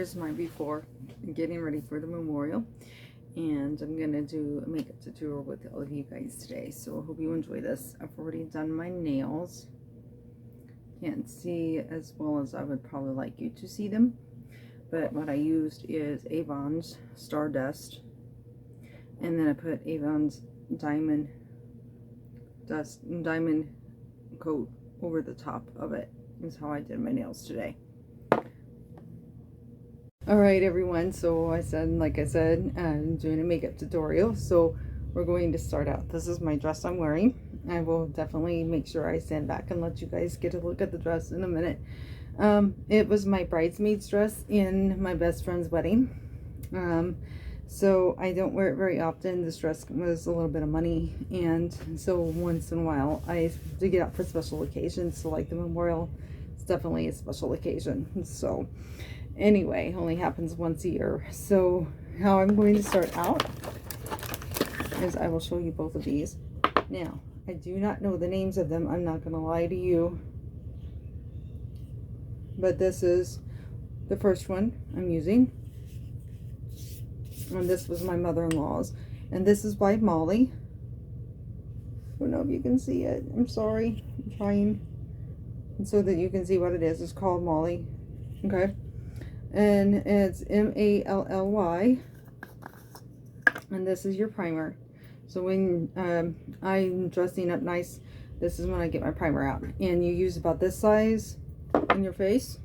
here's my before, getting ready for the memorial, and I'm gonna do a makeup tutorial with all of you guys today, so I hope you enjoy this. I've already done my nails. Can't see as well as I would probably like you to see them, but what I used is Avon's Stardust, and then I put Avon's Diamond coat over the top of it. Is how I did my nails today. Alright everyone, so like I said, I'm doing a makeup tutorial, so we're going to start out. This is my dress I'm wearing. I will definitely make sure I stand back and let you guys get a look at the dress in a minute. It was my bridesmaid's dress in my best friend's wedding. So I don't wear it very often. This dress was a little bit of money, and so once in a while I do get out for special occasions, so like the memorial, it's definitely a special occasion. So anyway, only happens once a year. So how I'm going to start out is I will show you both of these. Now, I do not know the names of them. I'm not going to lie to you. But this is the first one I'm using. And this was my mother-in-law's. And this is by Molly. I don't know if you can see it. I'm sorry. I'm trying. And so that you can see what it is. It's called Molly. Okay. And it's M-A-L-L-Y. And this is your primer. So when I'm dressing up nice, this is when I get my primer out. And you use about this size in your face.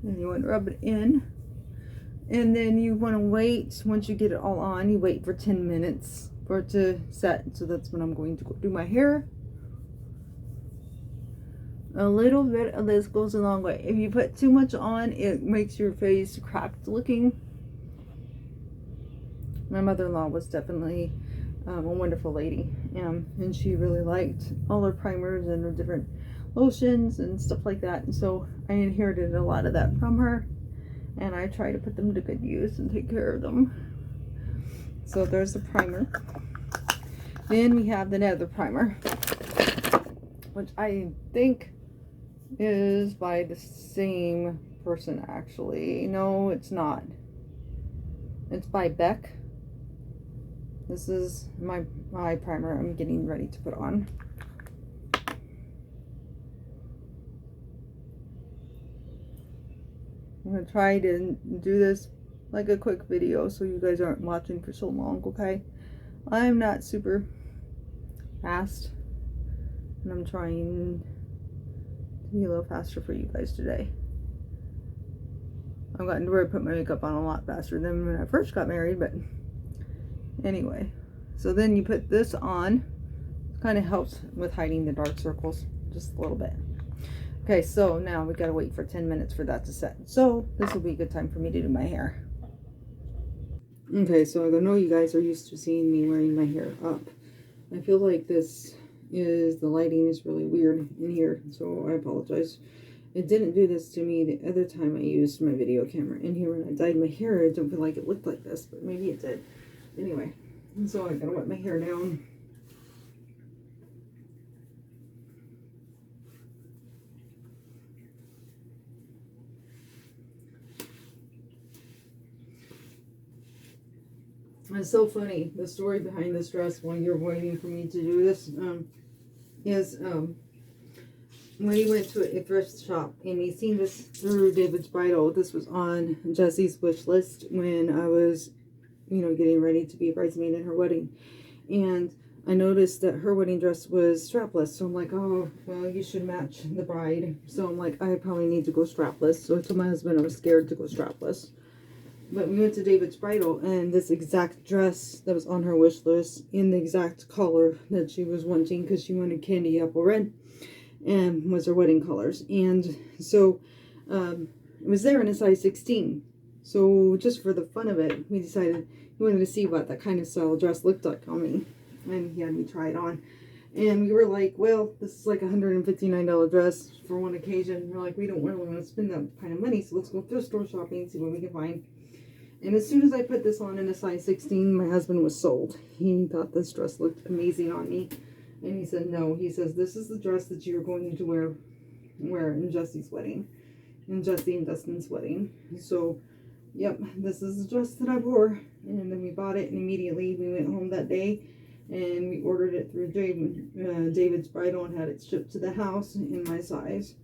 And you want to rub it in. And then you want to wait, once you get it all on, you wait for 10 minutes for it to set. So that's when I'm going to go do my hair. A little bit of this goes a long way. If you put too much on, it makes your face cracked looking. My mother-in-law was definitely a wonderful lady, and she really liked all her primers and her different lotions and stuff like that. And so I inherited a lot of that from her, and I try to put them to good use and take care of them. So there's the primer. Then we have the nether primer, which I think is by the same person, actually. No, it's not. It's by Beck. This is my primer I'm getting ready to put on. I'm going to try to do this like a quick video so you guys aren't watching for so long, okay? I'm not super fast, and I'm trying to be a little faster for you guys today. I've gotten to where I put my makeup on a lot faster than when I first got married, but anyway. So then you put this on. It kind of helps with hiding the dark circles just a little bit. Okay, so now we gotta wait for 10 minutes for that to set. So this will be a good time for me to do my hair. Okay, so I know you guys are used to seeing me wearing my hair up. I feel like the lighting is really weird in here, so I apologize. It didn't do this to me the other time I used my video camera in here when I dyed my hair. I don't feel like it looked like this, but maybe it did. Anyway, so I gotta wet my hair down. It's so funny, the story behind this dress while you're waiting for me to do this is when he went to a thrift shop and he seen this through David's Bridal. This was on Jesse's wish list when I was, getting ready to be a bridesmaid in her wedding. And I noticed that her wedding dress was strapless. So I'm like, oh, well, you should match the bride. So I'm like, I probably need to go strapless. So I told my husband I was scared to go strapless. But we went to David's Bridal, and this exact dress that was on her wish list in the exact color that she was wanting, because she wanted candy apple red, and was her wedding colors. And so it was there in a size 16. So just for the fun of it, we decided we wanted to see what that kind of style dress looked like on me. And he had me try it on. And we were like, well, this is like a $159 dress for one occasion. We're like, we don't really want to spend that kind of money, so let's go thrift store shopping and see what we can find. And as soon as I put this on in a size 16, my husband was sold. He thought this dress looked amazing on me. And he said, no, he says, this is the dress that you're going to wear in Jesse's wedding. in Jesse and Dustin's wedding. So, yep, this is the dress that I wore. And then we bought it, and immediately we went home that day and we ordered it through David's Bridal and had it shipped to the house in my size.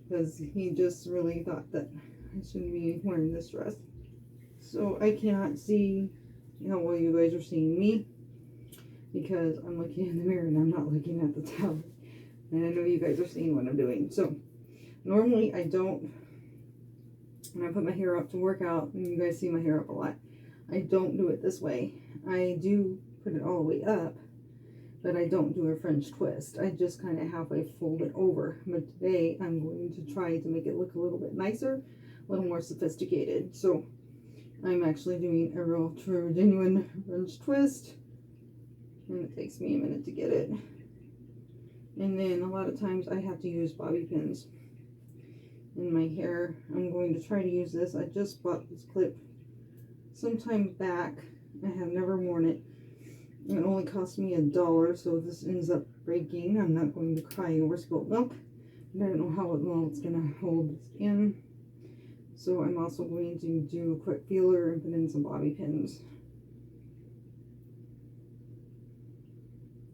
Because he just really thought that I shouldn't be wearing this dress. So I cannot see how well you guys are seeing me, because I'm looking in the mirror and I'm not looking at the towel. And I know you guys are seeing what I'm doing. So normally I don't, when I put my hair up to work out, and you guys see my hair up a lot, I don't do it this way. I do put it all the way up, but I don't do a French twist. I just kind of halfway fold it over. But today I'm going to try to make it look a little bit nicer, a little more sophisticated. So I'm actually doing a real true genuine French twist, and it takes me a minute to get it. And then a lot of times I have to use bobby pins in my hair. I'm going to try to use this. I just bought this clip sometime back. I have never worn it. It only cost me $1, so if this ends up breaking, I'm not going to cry over spilled milk. And I don't know how well it's going to hold this in. So I'm also going to do a quick feeler and put in some bobby pins.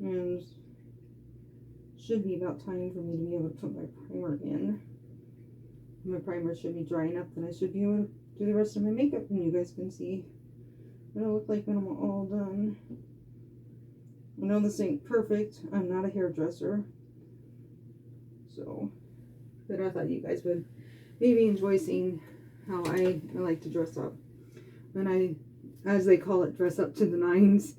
And should be about time for me to be able to put my primer in. My primer should be dry enough that I should be able to do the rest of my makeup, and you guys can see what it'll look like when I'm all done. I know this ain't perfect. I'm not a hairdresser. So, but I thought you guys would maybe enjoy seeing how I like to dress up. And I, as they call it, dress up to the nines.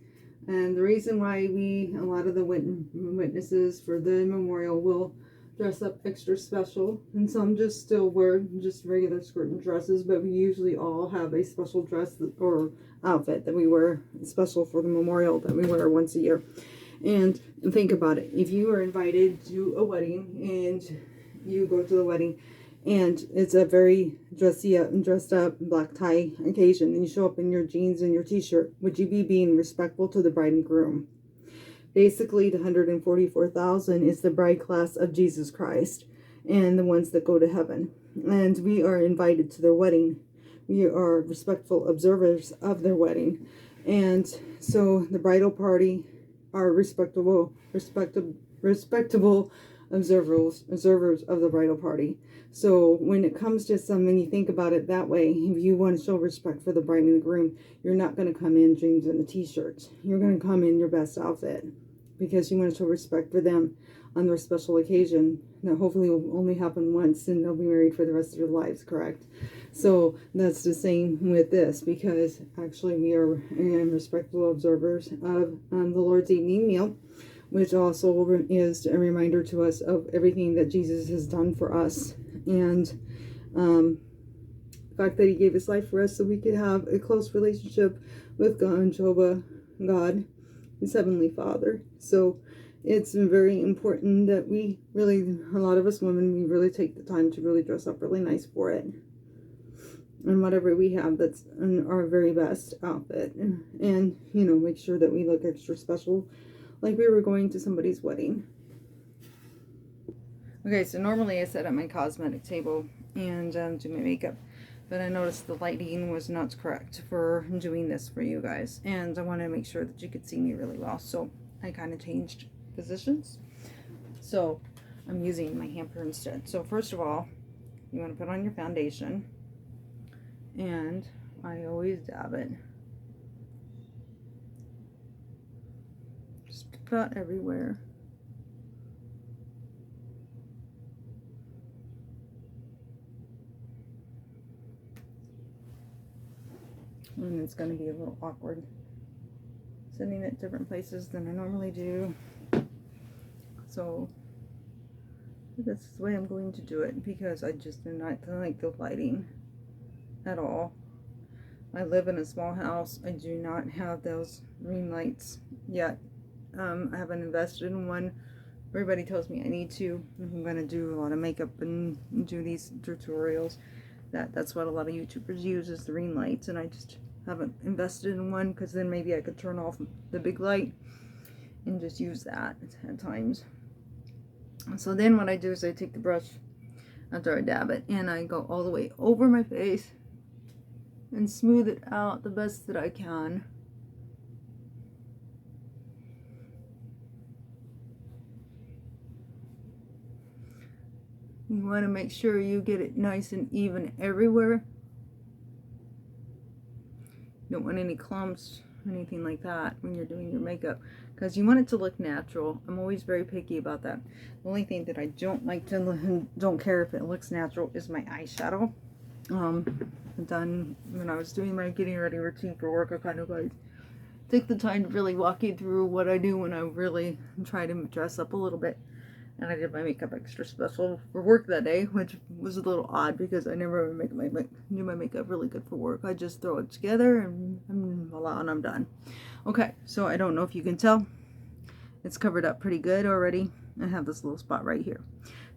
And the reason why a lot of the witnesses for the memorial will dress up extra special, and some just still wear just regular skirt and dresses, but we usually all have a special dress or outfit that we wear special for the memorial that we wear once a year. And think about it. If you are invited to a wedding and you go to the wedding and it's a very dressed up black tie occasion, and you show up in your jeans and your t-shirt, would you be being respectful to the bride and groom? Basically, the 144,000 is the bride class of Jesus Christ and the ones that go to heaven. And we are invited to their wedding. We are respectful observers of their wedding. And so the bridal party are respectable observers of the bridal party. So when it comes to when you think about it that way, if you want to show respect for the bride and the groom, you're not going to come in jeans and a t-shirt. You're going to come in your best outfit, because you want to show respect for them on their special occasion that hopefully will only happen once, and they'll be married for the rest of their lives, correct? So that's the same with this, because actually we are respectful observers of the Lord's evening meal, which also is a reminder to us of everything that Jesus has done for us, and the fact that he gave his life for us so we could have a close relationship with Jehovah God, his heavenly Father. So it's very important that we really, a lot of us women, we really take the time to really dress up really nice for it. And whatever we have, that's our very best outfit. And, you know, make sure that we look extra special, like we were going to somebody's wedding. Okay, so normally I sit at my cosmetic table and do my makeup, but I noticed the lighting was not correct for doing this for you guys, and I wanted to make sure that you could see me really well, so I kind of changed positions. So I'm using my hamper instead. So first of all, you want to put on your foundation, and I always dab it just about everywhere. And it's going to be a little awkward sitting at different places than I normally do. So this is the way I'm going to do it, because I just do not like the lighting at all. I live in a small house. I do not have those ring lights yet. I haven't invested in one. Everybody tells me I need to. I'm going to do a lot of makeup and do these tutorials. That's what a lot of YouTubers use, is the ring lights, and I just haven't invested in one, because then maybe I could turn off the big light and just use that at times. So then what I do is I take the brush, after I dab it, and I go all the way over my face and smooth it out the best that I can. You want to make sure you get it nice and even everywhere. You don't want any clumps, anything like that when you're doing your makeup, because you want it to look natural. I'm always very picky about that. The only thing that I don't like to, don't care if it looks natural, is my eyeshadow. Done when I was doing my getting ready routine for work, I kind of like take the time to really walk you through what I do when I really try to dress up a little bit. And I did my makeup extra special for work that day, which was a little odd because I never do my makeup really good for work. I just throw it together and voila, and I'm done. Okay, so I don't know if you can tell, it's covered up pretty good already. I have this little spot right here.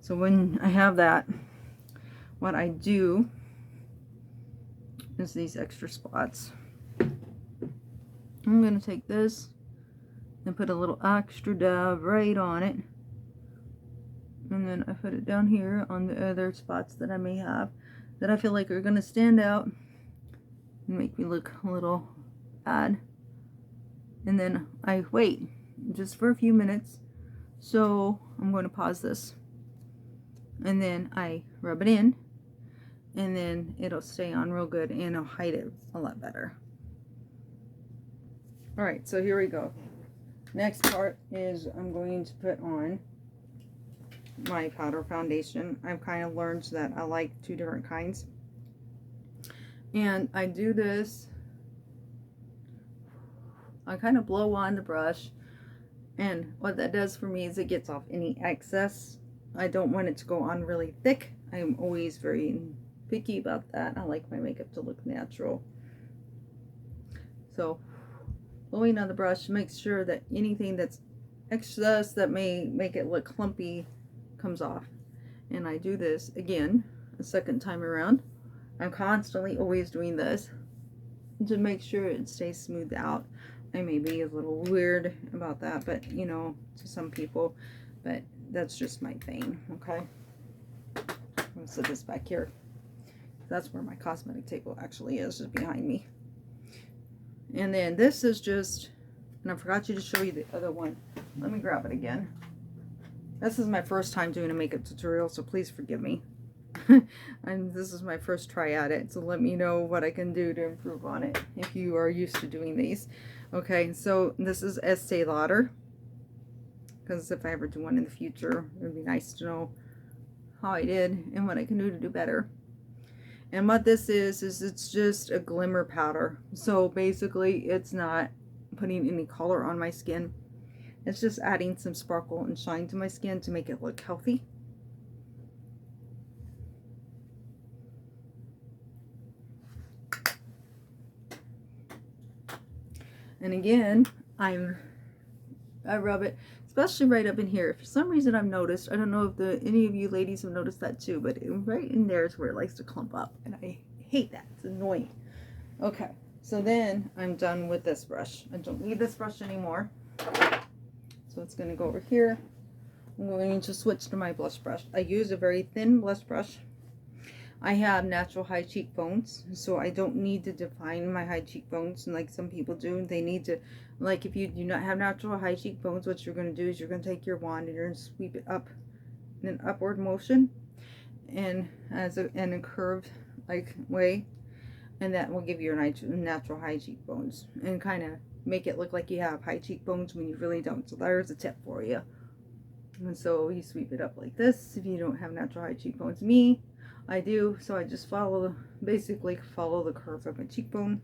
So when I have that, what I do is these extra spots. I'm going to take this and put a little extra dab right on it. And then I put it down here on the other spots that I may have that I feel like are going to stand out and make me look a little odd. And then I wait just for a few minutes. So I'm going to pause this. And then I rub it in. And then it'll stay on real good and I'll hide it a lot better. Alright, so here we go. Next part is I'm going to put on my powder foundation. I've kind of learned that I like two different kinds, and I do this, I kind of blow on the brush, and what that does for me is it gets off any excess. I don't want it to go on really thick. I'm always very picky about that. I like my makeup to look natural. So blowing on the brush makes sure that anything that's excess that may make it look clumpy comes off. And I do this again a second time around. I'm constantly always doing this to make sure it stays smoothed out. I may be a little weird about that, but you know, to some people, but that's just my thing. Okay, I'm gonna set this back here. That's where my cosmetic table actually is behind me. And then this is just, and I forgot to show you the other one. Let me grab it again. This is my first time doing a makeup tutorial, so please forgive me. This is my first try at it, so let me know what I can do to improve on it if you are used to doing these. Okay, so this is Estee Lauder, because if I ever do one in the future, it would be nice to know how I did and what I can do to do better. And what this is it's just a glimmer powder. So basically it's not putting any color on my skin. It's just adding some sparkle and shine to my skin to make it look healthy. And again, I rub it, especially right up in here. For some reason I've noticed, I don't know if any of you ladies have noticed that too, but right in there is where it likes to clump up. And I hate that. It's annoying. Okay, so then I'm done with this brush. I don't need this brush anymore. So it's going to go over here. I'm going to switch to my blush brush. I use a very thin blush brush. I have natural high cheekbones, so I don't need to define my high cheekbones like some people do. They need to, like if you do not have natural high cheekbones, what you're going to do is you're going to take your wand and you're going to sweep it up in an upward motion and in a curved like way, and that will give you your natural high cheekbones and kind of make it look like you have high cheekbones when you really don't. So there's a tip for you. And so you sweep it up like this if you don't have natural high cheekbones. Me, I do, so I just basically follow the curve of my cheekbone.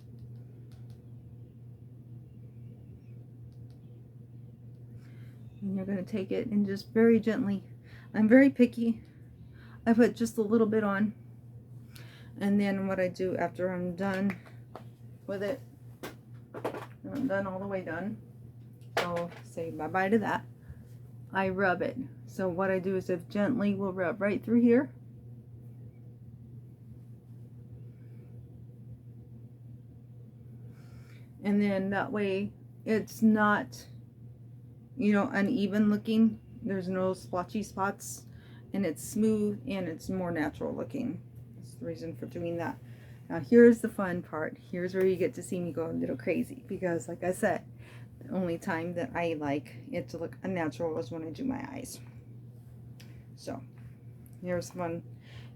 And you're going to take it and just very gently, I'm very picky, I put just a little bit on. And then what I do after I'm done with it, I'm done all the way done, so say bye-bye to that, I rub it. So what I do is I gently will rub right through here. And then that way it's not, you know, uneven looking. There's no splotchy spots. and it's smooth and it's more natural looking. That's the reason for doing that. Now here's the fun part. Here's where you get to see me go a little crazy, because like I said, the only time that I like it to look unnatural is when I do my eyes. So here's one.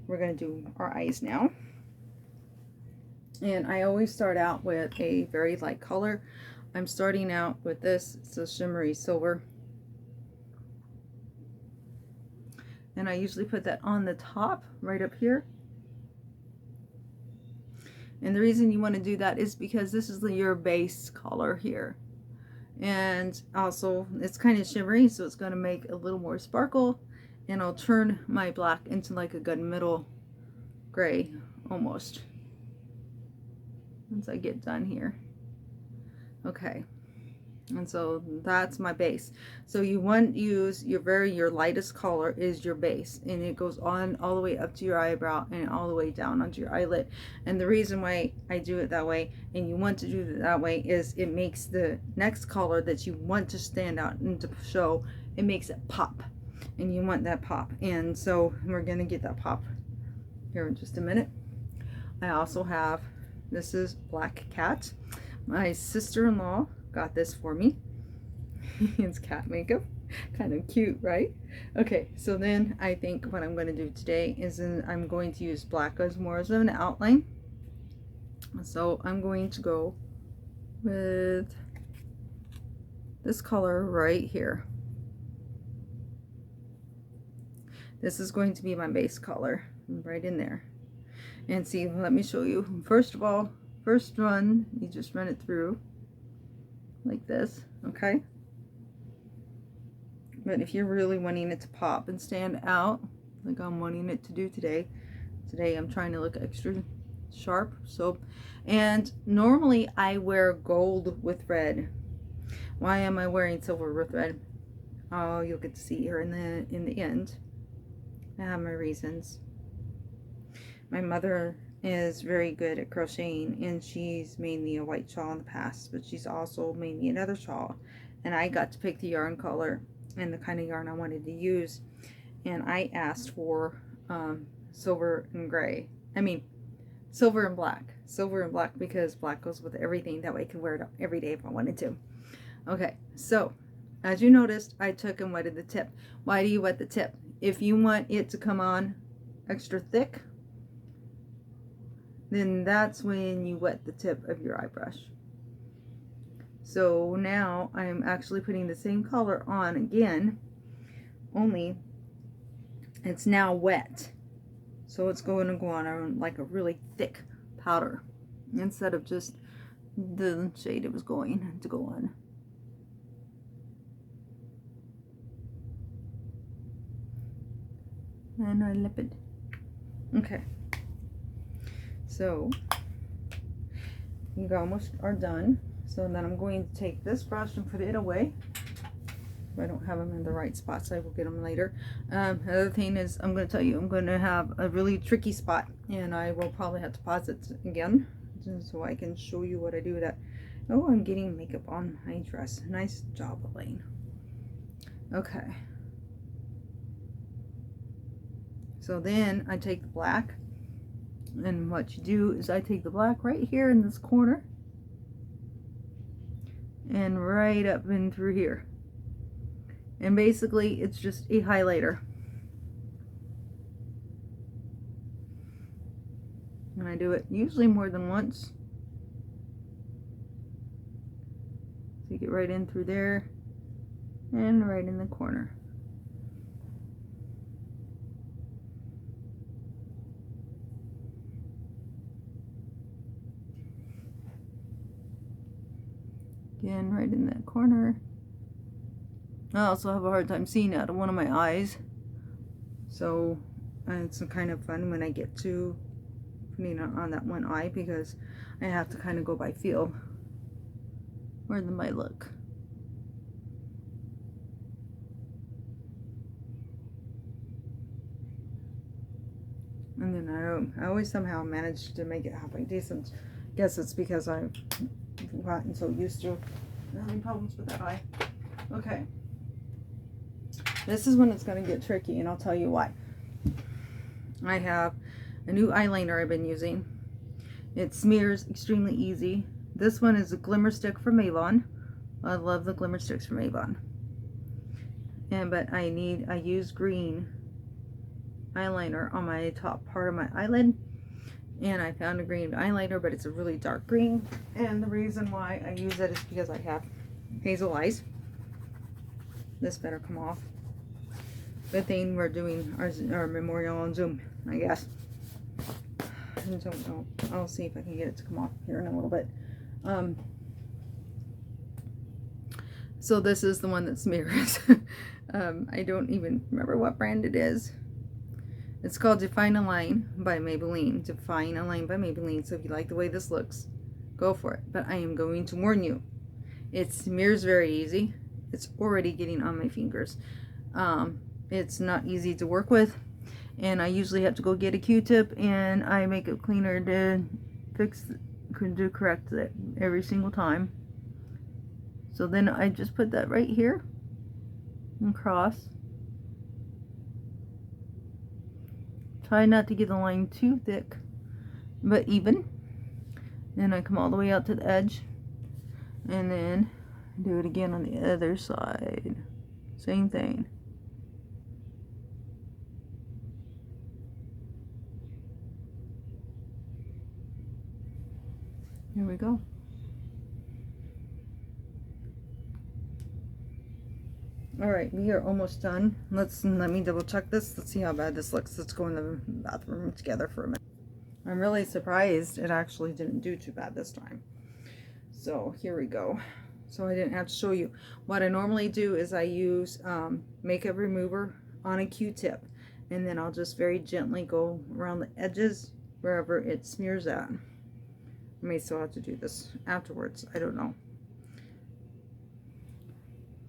We're going to do our eyes now. And I always start out with a very light color. I'm starting out with this. It's a shimmery silver. And I usually put that on the top, right up here. And the reason you want to do that is because this is your base color here. And also, it's kind of shimmery, so it's going to make a little more sparkle. And I'll turn my black into like a gunmetal gray, almost. Once I get done here. Okay. And so that's my base. So you want to use your lightest color is your base, and it goes on all the way up to your eyebrow and all the way down onto your eyelid. And the reason why I do it that way, and you want to do it that way, is it makes the next color that you want to stand out and to show, it makes it pop, and you want that pop. And so we're gonna get that pop here in just a minute. I also have, this is Black Cat. My sister-in-law got this for me. It's cat makeup. Kind of cute, right? Okay, so then I think what I'm going to do today is I'm going to use black as more as an outline. So I'm going to go with this color right here. This is going to be my base color right in there. And see, let me show you. First of all, first run, you just run it through like this, okay? But if you're really wanting it to pop and stand out, like I'm wanting it to do today I'm trying to look extra sharp. So, and normally I wear gold with red. Why am I wearing silver with red? Oh, you'll get to see here in the end. I have my reasons. My mother is very good at crocheting, and she's made me a white shawl in the past, but she's also made me another shawl, and I got to pick the yarn color and the kind of yarn I wanted to use, and I asked for silver and gray. I mean silver and black, because black goes with everything. That way I can wear it every day if I wanted to. Okay, so as you noticed, I took and wetted the tip. Why do you wet the tip? If you want it to come on extra thick, then that's when you wet the tip of your eye brush. So now I'm actually putting the same color on again, only it's now wet. So it's going to go on like a really thick powder instead of just the shade it was going to go on. And I lip it. Okay. So you almost are done. So then I'm going to take this brush and put it away. I don't have them in the right spots. I will get them later. Another thing is, I'm going to tell you, I'm going to have a really tricky spot, and I will probably have to pause it again so I can show you what I do with that. Oh, I'm getting makeup on my dress. Nice job, Elaine. Okay. So then I take the black, and what you do is I take the black right here in this corner and right up in through here, and basically it's just a highlighter, and I do it usually more than once. Take it right in through there and right in the corner. Again, right in that corner. I also have a hard time seeing out of one of my eyes, so it's kind of fun when I get to putting it on that one eye, because I have to kind of go by feel where they might look. And then I always somehow manage to make it halfway decent. Guess it's because I've gotten so used to having problems with that eye. Okay. This is when it's going to get tricky, and I'll tell you why. I have a new eyeliner I've been using. It smears extremely easy. This one is a glimmer stick from Avon. I love the glimmer sticks from Avon. But I use green eyeliner on my top part of my eyelid, and I found a green eyeliner, but it's a really dark green, and the reason why I use it is because I have hazel eyes. This better come off. Good thing we're doing our memorial on Zoom, I guess. I don't know. I'll see if I can get it to come off here in a little bit. So this is the one that smears. I don't even remember what brand it is. It's called Define a Line by Maybelline. Define a Line by Maybelline. So if you like the way this looks, go for it. But I am going to warn you, it smears very easy. It's already getting on my fingers. It's not easy to work with, and I usually have to go get a Q-tip and eye makeup cleaner to correct it every single time. So then I just put that right here and cross. Try not to get the line too thick, but even. Then I come all the way out to the edge, and then do it again on the other side. Same thing. Here we go. All right, we are almost done. Let me double check this. Let's see how bad this looks. Let's go in the bathroom together for a minute. I'm really surprised it actually didn't do too bad this time. So here we go. So I didn't have to show you. What I normally do is I use makeup remover on a Q-tip, and then I'll just very gently go around the edges wherever it smears at. I may still have to do this afterwards. I don't know.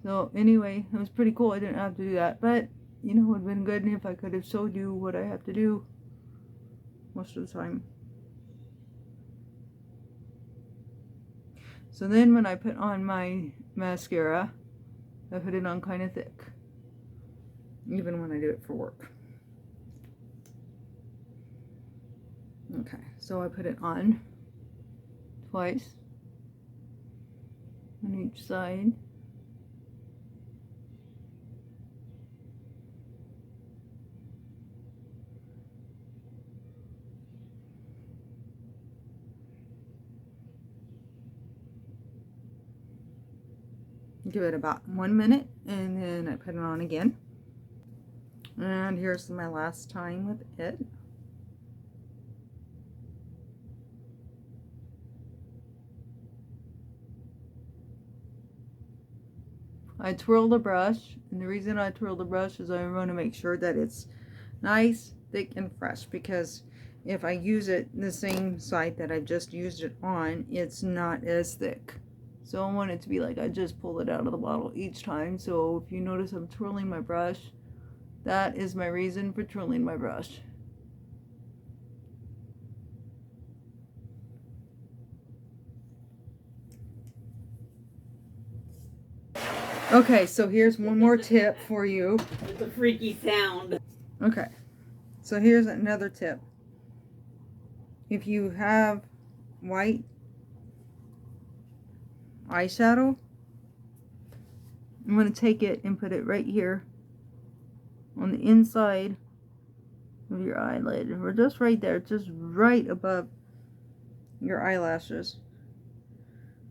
So anyway, it was pretty cool. I didn't have to do that, but you know, it would have been good if I could have showed you what I have to do most of the time. So then when I put on my mascara, I put it on kind of thick, even when I do it for work. Okay, so I put it on twice on each side. Give it about 1 minute, and then I put it on again. And here's my last time with it. I twirl the brush, and the reason I twirl the brush is I want to make sure that it's nice, thick, and fresh, because if I use it the same side that I've just used it on, it's not as thick. So I want it to be like I just pulled it out of the bottle each time. So if you notice I'm twirling my brush, that is my reason for twirling my brush. Okay, so here's one more tip for you. It's a freaky sound. Okay, so here's another tip. If you have white eyeshadow, I'm going to take it and put it right here on the inside of your eyelid, or just right there, just right above your eyelashes.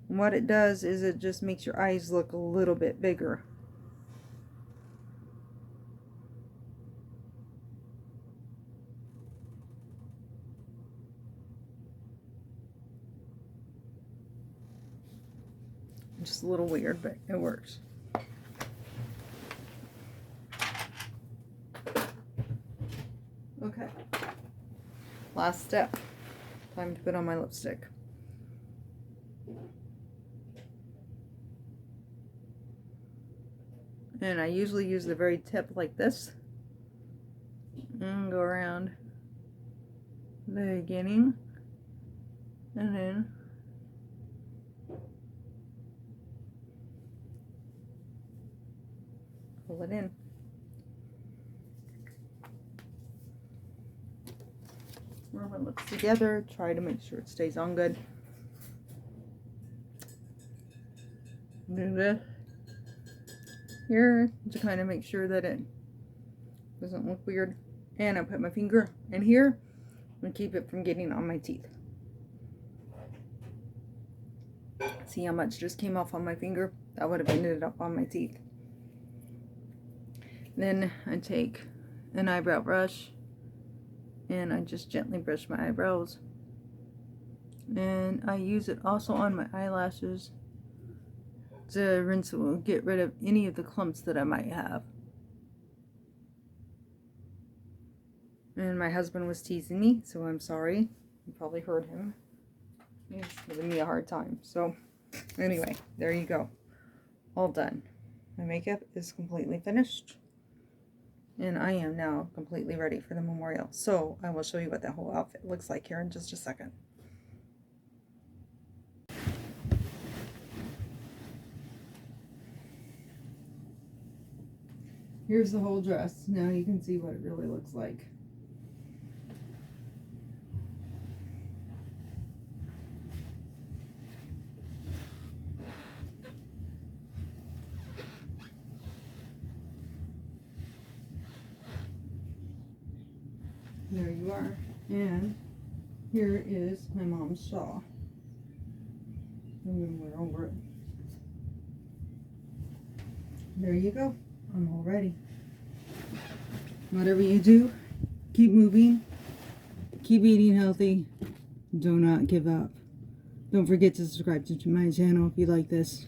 And what it does is it just makes your eyes look a little bit bigger. Just a little weird, but it works. Okay. Last step. Time to put on my lipstick. And I usually use the very tip like this. And go around the beginning. And then pull it in. rub my lips together, try to make sure it stays on good. Do this here to kind of make sure that it doesn't look weird. And I put my finger in here and keep it from getting on my teeth. See how much just came off on my finger? That would have ended up on my teeth. Then I take an eyebrow brush and I just gently brush my eyebrows. And I use it also on my eyelashes to rinse it, get rid of any of the clumps that I might have. And my husband was teasing me, so I'm sorry. You probably heard him. He's giving me a hard time. So anyway, there you go. All done. My makeup is completely finished. And I am now completely ready for the memorial. So I will show you what that whole outfit looks like here in just a second. Here's the whole dress. Now you can see what it really looks like. There you are. And here is my mom's shawl. I'm going to wear over it. There you go. I'm all ready. Whatever you do, keep moving, keep eating healthy, do not give up. Don't forget to subscribe to my channel if you like this.